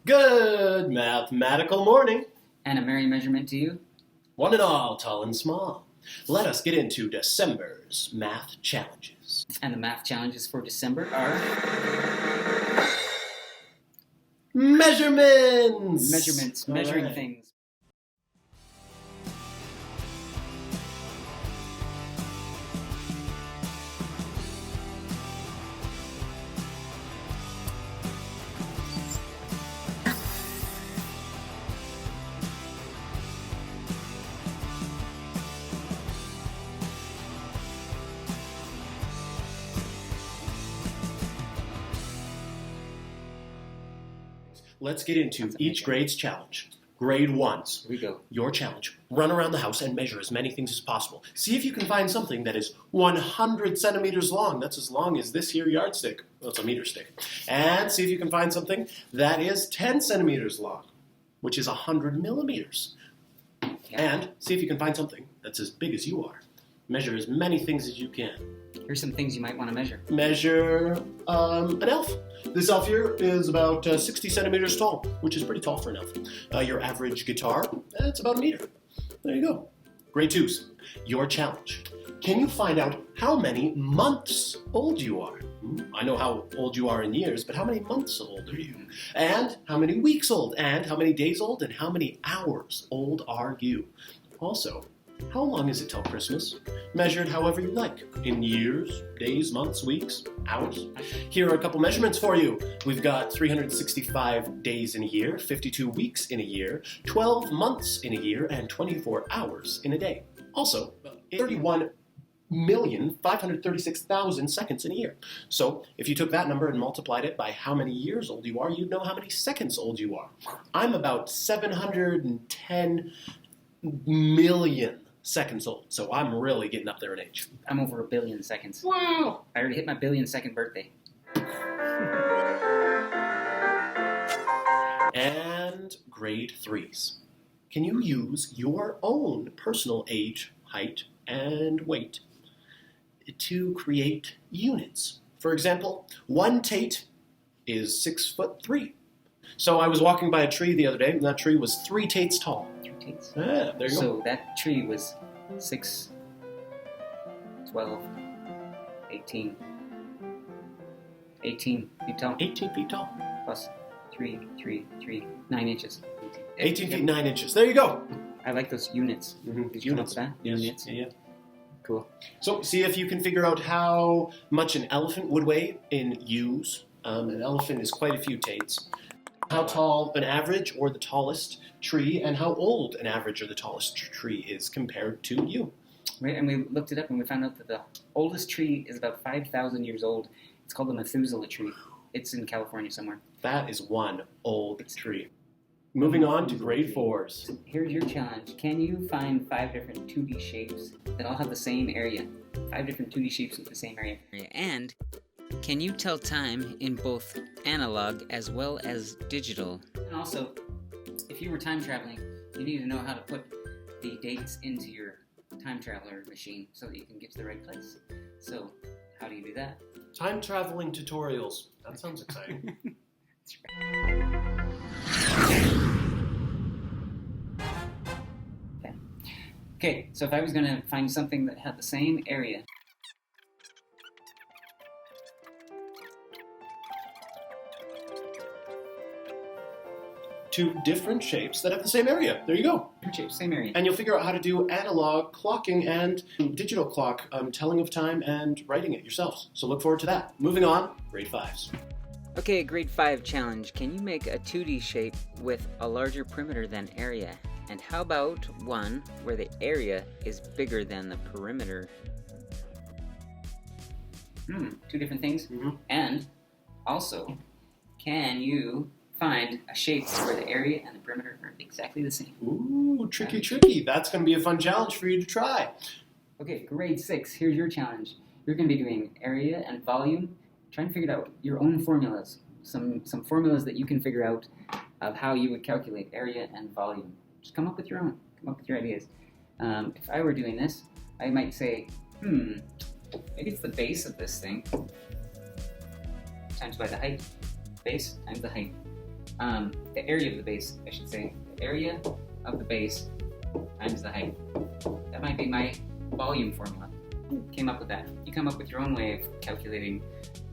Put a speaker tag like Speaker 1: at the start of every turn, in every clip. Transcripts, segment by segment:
Speaker 1: Good mathematical morning,
Speaker 2: And a merry measurement to you.
Speaker 1: one and all, tall and small. Let us get into December's math challenges.
Speaker 2: And the math challenges for December are
Speaker 1: Measurements! All
Speaker 2: measuring
Speaker 1: right.
Speaker 2: things.
Speaker 1: Let's get into
Speaker 2: That's
Speaker 1: each
Speaker 2: amazing.
Speaker 1: grade's challenge. Grade 1's.
Speaker 2: Here we go.
Speaker 1: Your challenge. Run around the house and measure as many things as possible. See if you can find something that is 100 centimeters long. That's as long as this here yardstick. Well, it's a meter stick. And see if you can find something that is 10 centimeters long, which is 100 millimeters.
Speaker 2: Yeah.
Speaker 1: And see if you can find something that's as big as you are. Measure as many things as you can.
Speaker 2: Here's some things you might want to measure.
Speaker 1: Measure an elf. This elf here is about 60 centimeters tall, which is pretty tall for an elf. Your average guitar, it's about a meter. There you go. Grade 2's, your challenge. Can you find out how many months old you are? I know how old you are in years, but how many months old are you? And how many weeks old? And how many days old? And how many hours old are you? Also, how long is it till Christmas? Measured however you like, in years, days, months, weeks, hours. Here are a couple measurements for you. We've got 365 days in a year, 52 weeks in a year, 12 months in a year, and 24 hours in a day. Also, 31,536,000 seconds in a year. So, if you took that number and multiplied it by how many years old you are, you'd know how many seconds old you are. I'm about 710 million seconds old, so I'm really getting up there in age.
Speaker 2: I'm over 1 billion seconds.
Speaker 1: Wow!
Speaker 2: I already hit my 1 billion second birthday.
Speaker 1: And grade 3's. Can you use your own personal age, height, and weight to create units? For example, 1 Tate is 6'3". So I was walking by a tree the other day, and that tree was 3 Tates tall.
Speaker 2: 3 Tates.
Speaker 1: Ah, there you go.
Speaker 2: So that tree was 6, 12, 18 feet tall.
Speaker 1: 18 feet tall.
Speaker 2: Plus 3, 9 inches.
Speaker 1: 18 feet 9 inches. There you go.
Speaker 2: I like those units. Did you come up with that?
Speaker 1: Yes.
Speaker 2: Units.
Speaker 1: Yeah.
Speaker 2: Cool.
Speaker 1: So see if you can figure out how much an elephant would weigh in U's. An elephant is quite a few Tates. How tall an average or the tallest tree, and how old an average or the tallest tree is compared to you.
Speaker 2: Right, and we looked it up and we found out that the oldest tree is about 5,000 years old. It's called the Methuselah tree. It's in California somewhere.
Speaker 1: That is one old tree. Moving on to grade 4's.
Speaker 2: So here's your challenge. Can you find 5 different 2D shapes that all have the same area? 5 different 2D shapes with the same area.
Speaker 3: And can you tell time in both analog as well as digital?
Speaker 2: And also, if you were time traveling, you need to know how to put the dates into your time traveler machine so that you can get to the right place. So, how do you do that?
Speaker 1: Time traveling tutorials. That sounds exciting.
Speaker 2: Okay, so if I was going to find something that had the same area,
Speaker 1: Two different shapes that have the same area. There you go.
Speaker 2: same area.
Speaker 1: And you'll figure out how to do analog clocking and digital clock telling of time and writing it yourselves. So look forward to that. Moving on, grade 5's.
Speaker 3: Okay, grade 5 challenge. Can you make a 2D shape with a larger perimeter than area? And how about one where the area is bigger than the perimeter?
Speaker 2: 2 different things.
Speaker 1: Mhm.
Speaker 2: And also, can you find a shape where the area and the perimeter are exactly the same?
Speaker 1: Ooh, tricky. That's going to be a fun challenge for you to try.
Speaker 2: Okay, grade 6, here's your challenge. You're going to be doing area and volume. Try and figure out your own formulas. Some formulas that you can figure out of how you would calculate area and volume. Just come up with your own. Come up with your ideas. If I were doing this, I might say, maybe it's the base of this thing times by the height. Base times the height. the area of the base, I should say. The area of the base times the height. That might be my volume formula. Came up with that. You come up with your own way of calculating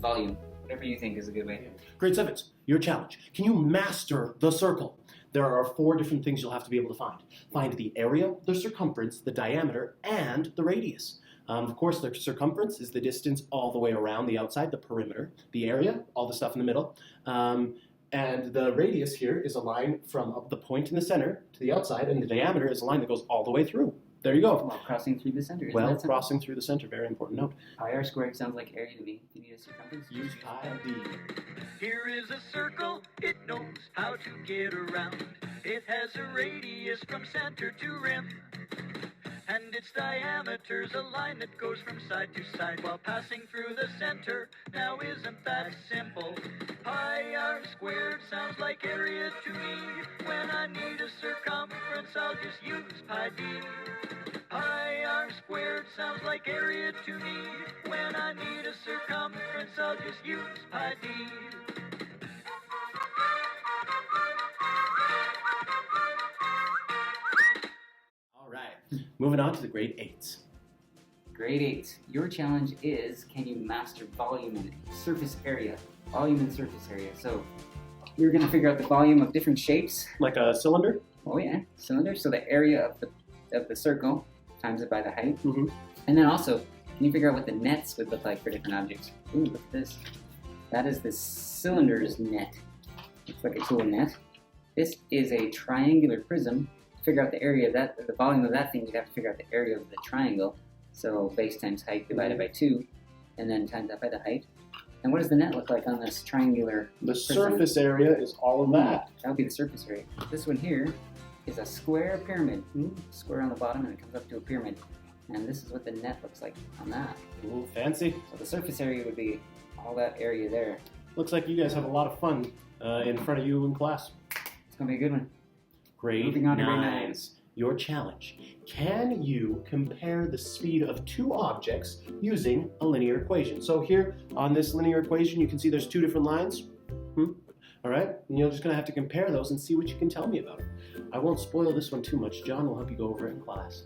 Speaker 2: volume, whatever you think is a good way.
Speaker 1: Grade 7s, your challenge. Can you master the circle? There are 4 different things you'll have to be able to find. Find the area, the circumference, the diameter, and the radius. Of course, the circumference is the distance all the way around the outside, the perimeter. The area, all the stuff in the middle. And the radius here is a line from the point in the center to the outside, and the diameter is a line that goes all the way through. There you go.
Speaker 2: Well, crossing through the center.
Speaker 1: Well, crossing through the center, very important note.
Speaker 2: Pi r squared sounds like area to me. If you need a circumference,
Speaker 1: Use pi d.
Speaker 4: Here is a circle, it knows how to get around. It has a radius from center to rim. And its diameter's a line that goes from side to side while passing through the center. Now isn't that simple? Pi r squared sounds like area to me. When I need a circumference, I'll just use pi d. Pi r squared sounds like area to me. When I need a circumference, I'll just use pi d.
Speaker 1: All right, moving on to the grade 8s.
Speaker 2: Grade 8. Your challenge is, can you master volume and surface area? Volume and surface area. So you're going to figure out the volume of different shapes.
Speaker 1: Like a cylinder?
Speaker 2: Oh yeah, cylinder. So the area of the circle times it by the height.
Speaker 1: Mm-hmm.
Speaker 2: And then also, can you figure out what the nets would look like for different objects? Ooh, look at this. That is the cylinder's net. Looks like a cool net. This is a triangular prism. To figure out the area of that, the volume of that thing, you'd have to figure out the area of the triangle. So base times height divided by 2, and then times that by the height. And what does the net look like on this triangular
Speaker 1: The
Speaker 2: prism?
Speaker 1: surface area is all of that.
Speaker 2: That would be the surface area. This one here is a square pyramid. Square on the bottom, and it comes up to a pyramid. And this is what the net looks like on that.
Speaker 1: Ooh, fancy.
Speaker 2: So the surface area would be all that area there.
Speaker 1: Looks like you guys have a lot of fun in front of you in class.
Speaker 2: It's going to be a good one.
Speaker 1: Grade
Speaker 2: Moving on to grade
Speaker 1: 9s. Your challenge. Can you compare the speed of 2 objects using a linear equation? So here on this linear equation, you can see there's 2 different lines. All right, and you're just going to have to compare those and see what you can tell me about it. I won't spoil this one too much. John will help you go over it in class.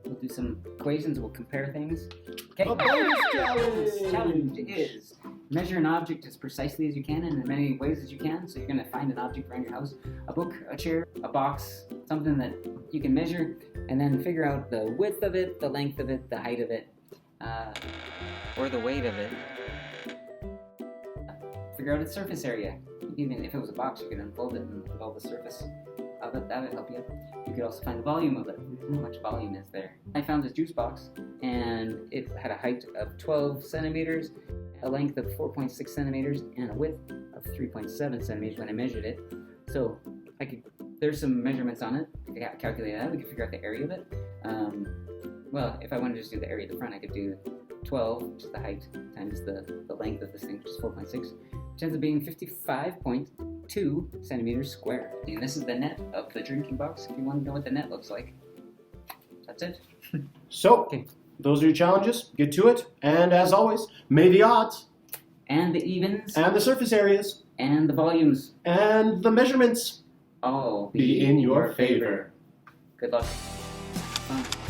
Speaker 2: We'll do some equations. We'll compare things. Okay.
Speaker 1: A bonus challenge!
Speaker 2: Challenge is measure an object as precisely as you can and in as many ways as you can. So you're going to find an object around your house, a book, a chair, a box, something that you can measure, and then figure out the width of it, the length of it, the height of it,
Speaker 3: Or the weight of it.
Speaker 2: figure out its surface area. Even if it was a box, you could unfold it and involve the surface of it. That would help you. You could also find the volume of it. How much volume is there? I found this juice box, and it had a height of 12 centimeters, a length of 4.6 centimeters, and a width of 3.7 centimeters when I measured it. So there's some measurements on it. I could calculate that. We could figure out the area of it. Well, if I wanted to just do the area of the front, I could do 12, which is the height, times the length of this thing, which is 4.6, which ends up being 55.2 centimeters squared. And this is the net of the drinking box, if you want to know what the net looks like. That's it.
Speaker 1: So,
Speaker 2: Okay.
Speaker 1: those are your challenges. Get to it. And as always, may the odds
Speaker 2: And the evens,
Speaker 1: and the surface areas
Speaker 2: and the volumes
Speaker 1: and the measurements
Speaker 2: all
Speaker 1: be in your favor.
Speaker 2: Good luck. Fun.